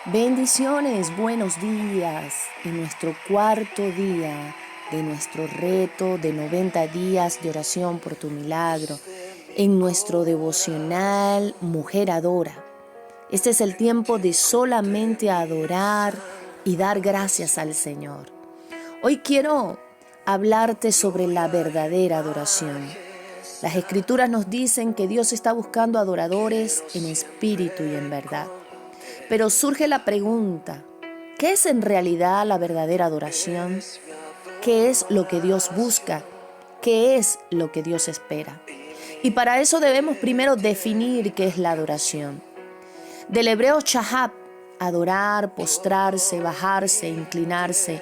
Bendiciones, buenos días en nuestro cuarto día de nuestro reto de 90 días de oración por tu milagro, en nuestro devocional Mujer Adora. Este es el tiempo de solamente adorar y dar gracias al Señor. Hoy quiero hablarte sobre la verdadera adoración. Las Escrituras nos dicen que Dios está buscando adoradores en espíritu y en verdad. Pero surge la pregunta, ¿qué es en realidad la verdadera adoración? ¿Qué es lo que Dios busca? ¿Qué es lo que Dios espera? Y para eso debemos primero definir qué es la adoración. Del hebreo shahab, adorar, postrarse, bajarse, inclinarse.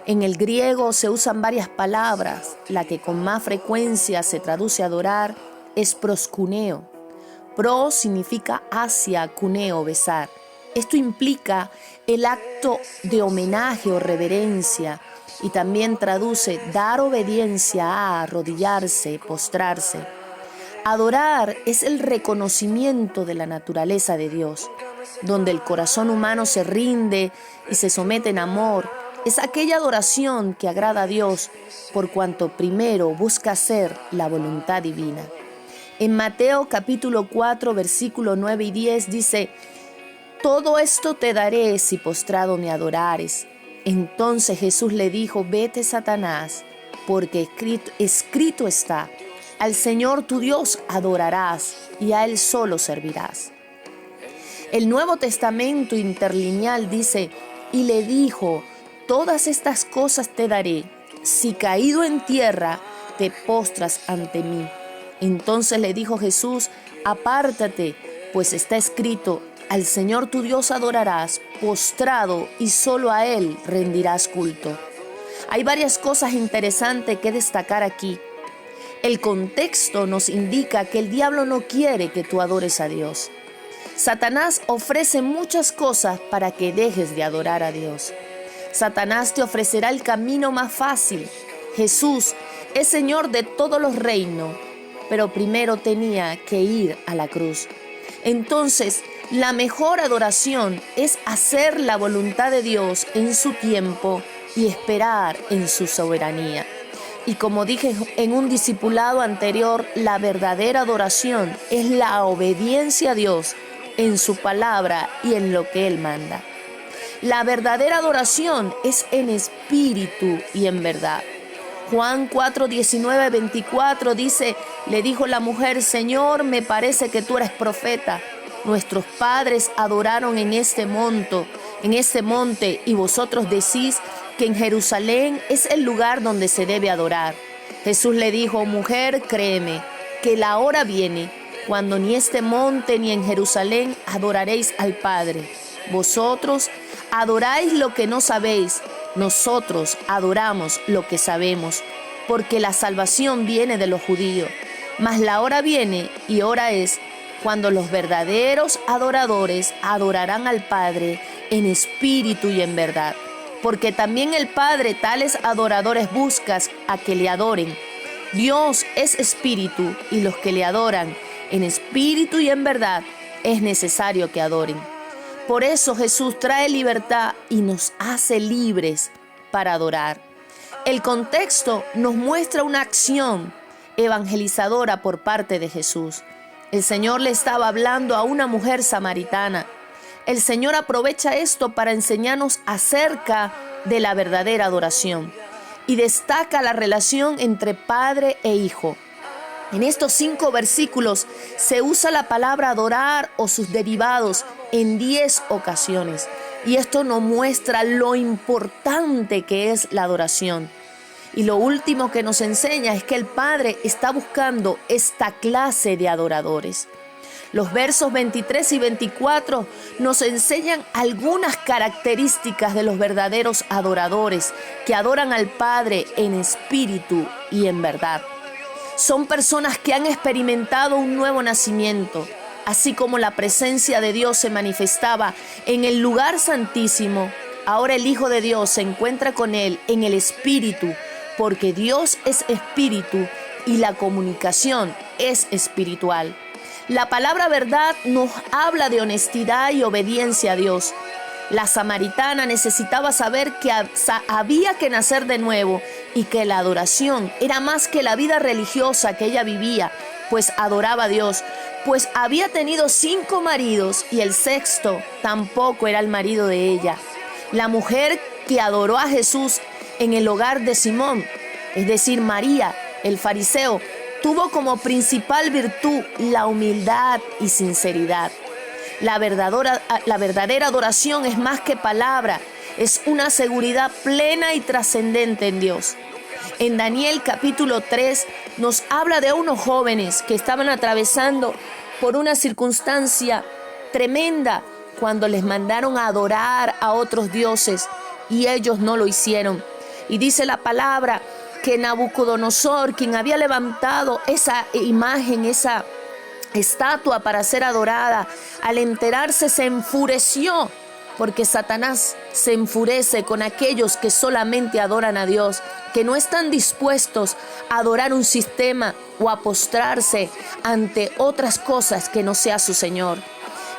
En el griego se usan varias palabras. La que con más frecuencia se traduce adorar es proskuneo. Pro significa hacia, cuneo, besar. Esto implica el acto de homenaje o reverencia y también traduce dar obediencia a arrodillarse, postrarse. Adorar es el reconocimiento de la naturaleza de Dios, donde el corazón humano se rinde y se somete en amor. Es aquella adoración que agrada a Dios por cuanto primero busca hacer la voluntad divina. En Mateo capítulo 4, versículo 9 y 10 dice: todo esto te daré si postrado me adorares. Entonces Jesús le dijo: vete, Satanás, porque escrito está, al Señor tu Dios adorarás y a Él solo servirás. El Nuevo Testamento interlineal dice: y le dijo, todas estas cosas te daré, si caído en tierra te postras ante mí. Entonces le dijo Jesús: apártate, pues está escrito, al Señor tu Dios adorarás, postrado, y solo a Él rendirás culto. Hay varias cosas interesantes que destacar aquí. El contexto nos indica que el diablo no quiere que tú adores a Dios. Satanás ofrece muchas cosas para que dejes de adorar a Dios. Satanás te ofrecerá el camino más fácil. Jesús es Señor de todos los reinos, pero primero tenía que ir a la cruz. Entonces, la mejor adoración es hacer la voluntad de Dios en su tiempo y esperar en su soberanía. Y como dije en un discipulado anterior, la verdadera adoración es la obediencia a Dios en su palabra y en lo que Él manda. La verdadera adoración es en espíritu y en verdad. Juan 4, 19, 24 dice: le dijo la mujer: Señor, me parece que tú eres profeta. Nuestros padres adoraron en este monte, y vosotros decís que en Jerusalén es el lugar donde se debe adorar. Jesús le dijo: mujer, créeme, que la hora viene, cuando ni este monte ni en Jerusalén adoraréis al Padre. Vosotros adoráis lo que no sabéis, nosotros adoramos lo que sabemos, porque la salvación viene de los judíos. Mas la hora viene, y hora es, cuando los verdaderos adoradores adorarán al Padre en espíritu y en verdad. Porque también el Padre tales adoradores busca a que le adoren. Dios es espíritu, y los que le adoran en espíritu y en verdad es necesario que adoren. Por eso Jesús trae libertad y nos hace libres para adorar. El contexto nos muestra una acción evangelizadora por parte de Jesús. El Señor le estaba hablando a una mujer samaritana. El Señor aprovecha esto para enseñarnos acerca de la verdadera adoración y destaca la relación entre padre e hijo. En estos 5 versículos se usa la palabra adorar o sus derivados en 10 ocasiones. Y esto nos muestra lo importante que es la adoración. Y lo último que nos enseña es que el Padre está buscando esta clase de adoradores. Los versos 23 y 24 nos enseñan algunas características de los verdaderos adoradores que adoran al Padre en espíritu y en verdad. Son personas que han experimentado un nuevo nacimiento, así como la presencia de Dios se manifestaba en el lugar santísimo. Ahora el Hijo de Dios se encuentra con Él en el Espíritu, porque Dios es Espíritu y la comunicación es espiritual. La palabra verdad nos habla de honestidad y obediencia a Dios. La samaritana necesitaba saber que había que nacer de nuevo y que la adoración era más que la vida religiosa que ella vivía, pues adoraba a Dios, pues había tenido 5 maridos y el sexto tampoco era el marido de ella. La mujer que adoró a Jesús en el hogar de Simón, es decir, María, el fariseo, tuvo como principal virtud la humildad y sinceridad. La verdadera adoración es más que palabra, es una seguridad plena y trascendente en Dios. En Daniel capítulo 3 nos habla de unos jóvenes que estaban atravesando por una circunstancia tremenda cuando les mandaron a adorar a otros dioses y ellos no lo hicieron. Y dice la palabra que Nabucodonosor, quien había levantado esa imagen, esa estatua para ser adorada, al enterarse se enfureció, porque Satanás se enfurece con aquellos que solamente adoran a Dios, que no están dispuestos a adorar un sistema o a postrarse ante otras cosas que no sea su Señor.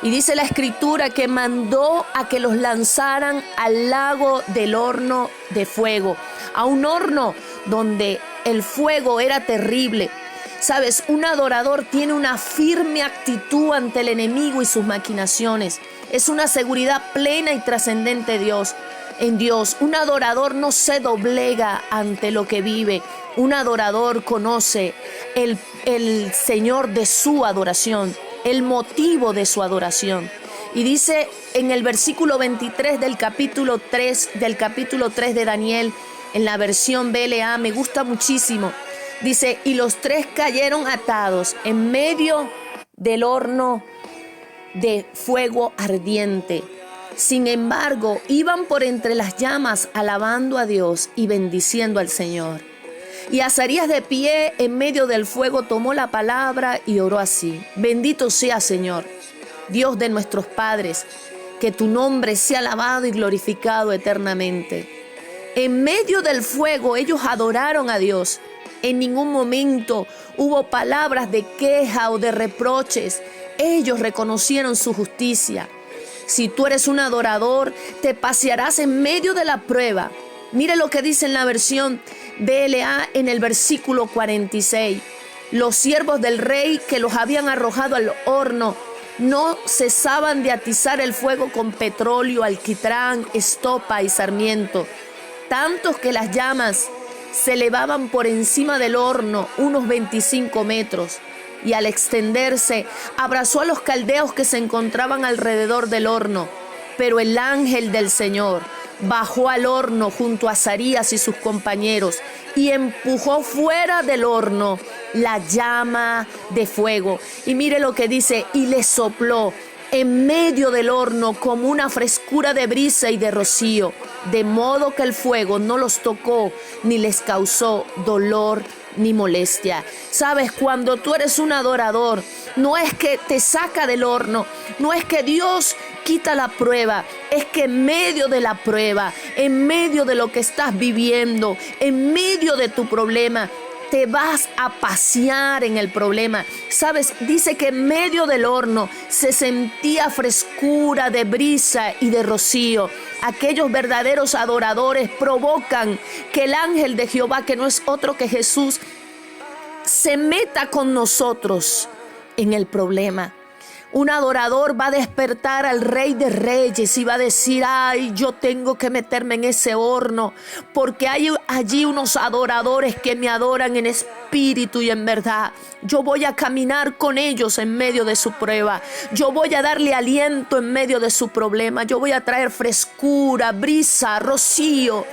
Y dice la Escritura que mandó a que los lanzaran al lago del horno de fuego, a un horno donde el fuego era terrible. Sabes, un adorador tiene una firme actitud ante el enemigo y sus maquinaciones. Es una seguridad plena y trascendente en Dios. Un adorador no se doblega ante lo que vive. Un adorador conoce el Señor de su adoración, el motivo de su adoración. Y dice en el versículo 23 del capítulo 3 de Daniel, en la versión BLA, me gusta muchísimo. Dice, y los 3 cayeron atados en medio del horno de fuego ardiente. Sin embargo, iban por entre las llamas alabando a Dios y bendiciendo al Señor. Y Azarías, de pie en medio del fuego, tomó la palabra y oró así: bendito sea, Señor, Dios de nuestros padres, que tu nombre sea alabado y glorificado eternamente. En medio del fuego ellos adoraron a Dios. En ningún momento hubo palabras de queja o de reproches. Ellos reconocieron su justicia. Si tú eres un adorador, te pasearás en medio de la prueba. Mire lo que dice en la versión BLA en el versículo 46. Los siervos del rey que los habían arrojado al horno no cesaban de atizar el fuego con petróleo, alquitrán, estopa y sarmiento, tantos que las llamas se elevaban por encima del horno unos 25 metros, y al extenderse abrazó a los caldeos que se encontraban alrededor del horno. Pero el ángel del Señor bajó al horno junto a Azarías y sus compañeros y empujó fuera del horno la llama de fuego. Y mire lo que dice: y le sopló en medio del horno como una frescura de brisa y de rocío, de modo que el fuego no los tocó ni les causó dolor ni molestia. Sabes, cuando tú eres un adorador, no es que te saca del horno, no es que Dios quita la prueba, es que en medio de la prueba, en medio de lo que estás viviendo, en medio de tu problema, te vas a pasear en el problema. Sabes, dice que en medio del horno se sentía frescura de brisa y de rocío. Aquellos verdaderos adoradores provocan que el ángel de Jehová, que no es otro que Jesús, se meta con nosotros en el problema. Un adorador va a despertar al Rey de Reyes y va a decir: ay, yo tengo que meterme en ese horno, porque hay allí unos adoradores que me adoran en espíritu y en verdad. Yo voy a caminar con ellos en medio de su prueba. Yo voy a darle aliento en medio de su problema. Yo voy a traer frescura, brisa, rocío.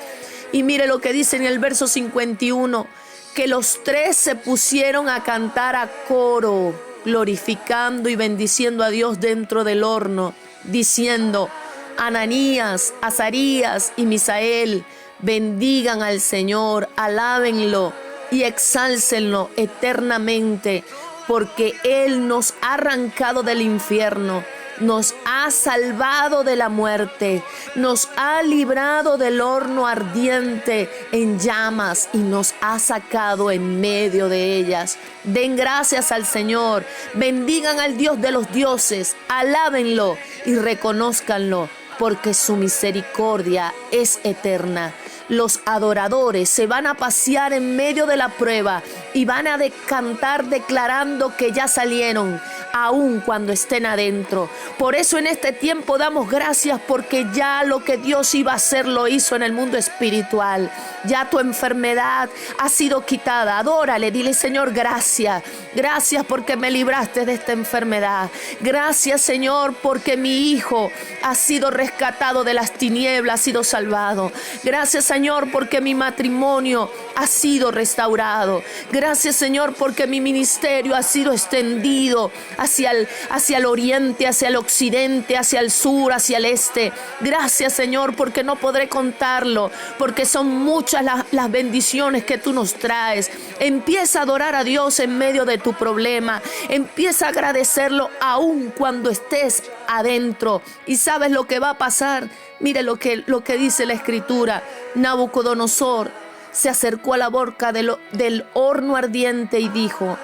Y mire lo que dice en el verso 51, que los 3 se pusieron a cantar a coro, glorificando y bendiciendo a Dios dentro del horno, diciendo: Ananías, Azarías y Misael, bendigan al Señor, alábenlo y exálcenlo eternamente, porque Él nos ha arrancado del infierno nos ha salvado de la muerte, nos ha librado del horno ardiente en llamas y nos ha sacado en medio de ellas. Den gracias al Señor, bendigan al Dios de los dioses, alábenlo y reconózcanlo, porque su misericordia es eterna. Los adoradores se van a pasear en medio de la prueba y van a cantar declarando que ya salieron, aun cuando estén adentro. Por eso en este tiempo damos gracias, porque ya lo que Dios iba a hacer lo hizo en el mundo espiritual. Ya tu enfermedad ha sido quitada. Adórale, dile: Señor, gracias. Gracias porque me libraste de esta enfermedad. Gracias, Señor, porque mi hijo ha sido rescatado de las tinieblas, ha sido salvado. Gracias, Señor, porque mi matrimonio ha sido restaurado. Gracias, Señor, porque mi ministerio ha sido extendido hacia el oriente, hacia el occidente, hacia el sur, hacia el este. Gracias, Señor, porque no podré contarlo, porque son muchas las bendiciones que tú nos traes. Empieza a adorar a Dios en medio de tu problema. Empieza a agradecerlo aún cuando estés adentro. ¿Y sabes lo que va a pasar? Mire lo que dice la Escritura. Nabucodonosor se acercó a la boca del horno ardiente y dijo: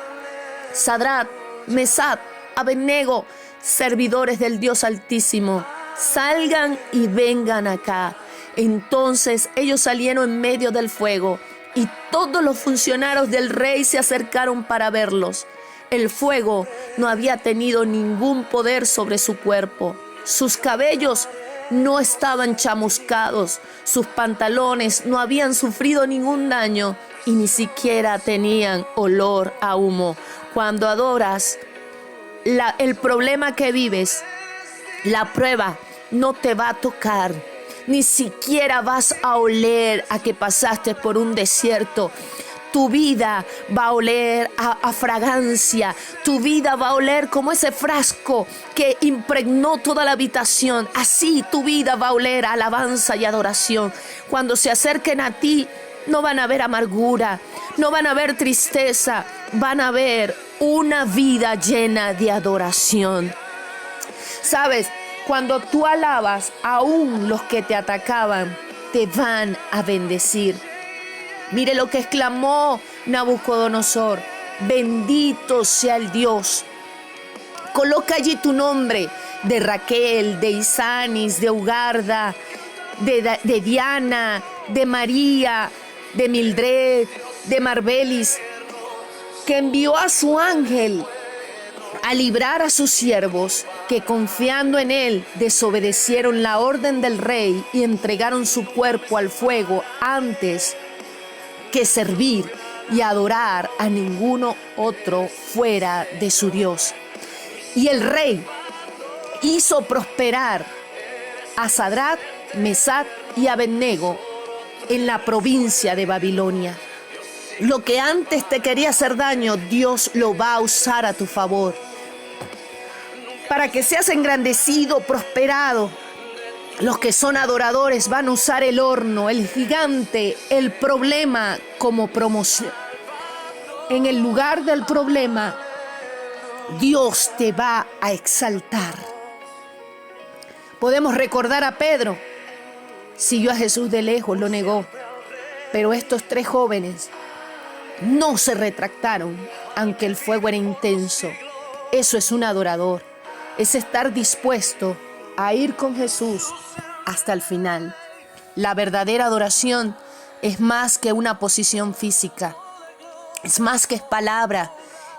Sadrach, Mesach, Abednego, servidores del Dios Altísimo, salgan y vengan acá. Entonces ellos salieron en medio del fuego, y todos los funcionarios del rey se acercaron para verlos. El fuego no había tenido ningún poder sobre su cuerpo. Sus cabellos no estaban chamuscados, sus pantalones no habían sufrido ningún daño y ni siquiera tenían olor a humo. Cuando adoras, el problema que vives, la prueba, no te va a tocar. Ni siquiera vas a oler a que pasaste por un desierto. Tu vida va a oler a fragancia. Tu vida va a oler como ese frasco que impregnó toda la habitación. Así tu vida va a oler a alabanza y adoración. Cuando se acerquen a ti, no van a ver amargura, no van a ver tristeza, van a ver una vida llena de adoración. ¿Sabes? Cuando tú alabas, aún los que te atacaban te van a bendecir. Mire lo que exclamó Nabucodonosor: bendito sea el Dios. Coloca allí tu nombre, de Raquel, de Isanis, de Ugarda, de Diana, de María, de Mildred, de Marbelis, que envió a su ángel a librar a sus siervos, que confiando en él desobedecieron la orden del rey y entregaron su cuerpo al fuego antes que servir y adorar a ninguno otro fuera de su Dios. Y el rey hizo prosperar a Sadrach, Mesach y Abednego en la provincia de Babilonia. Lo que antes te quería hacer daño, Dios lo va a usar a tu favor, para que seas engrandecido, prosperado. Los que son adoradores van a usar el horno, el gigante, el problema como promoción. En el lugar del problema, Dios te va a exaltar. Podemos recordar a Pedro. Siguió a Jesús de lejos, lo negó. Pero estos tres jóvenes no se retractaron, aunque el fuego era intenso. Eso es un adorador. Es estar dispuesto a ir con Jesús hasta el final. La verdadera adoración es más que una posición física. Es más que palabra,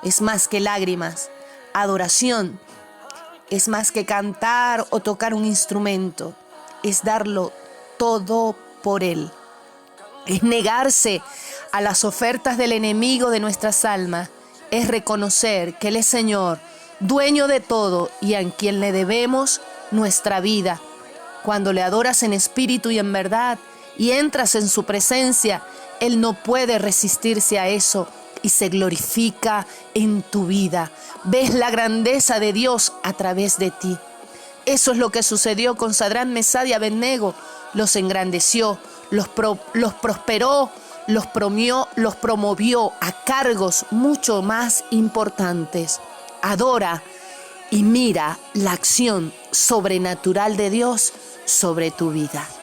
es más que lágrimas. Adoración es más que cantar o tocar un instrumento. Es darlo todo por Él. Es negarse a las ofertas del enemigo de nuestras almas. Es reconocer que Él es Señor, dueño de todo y a quien le debemos nuestra vida. Cuando le adoras en espíritu y en verdad y entras en su presencia, Él no puede resistirse a eso y se glorifica en tu vida. Ves la grandeza de Dios a través de ti. Eso es lo que sucedió con Sadrach, Mesach y Abednego. Los engrandeció, los prosperó, los promovió a cargos mucho más importantes. Adora y mira la acción sobrenatural de Dios sobre tu vida.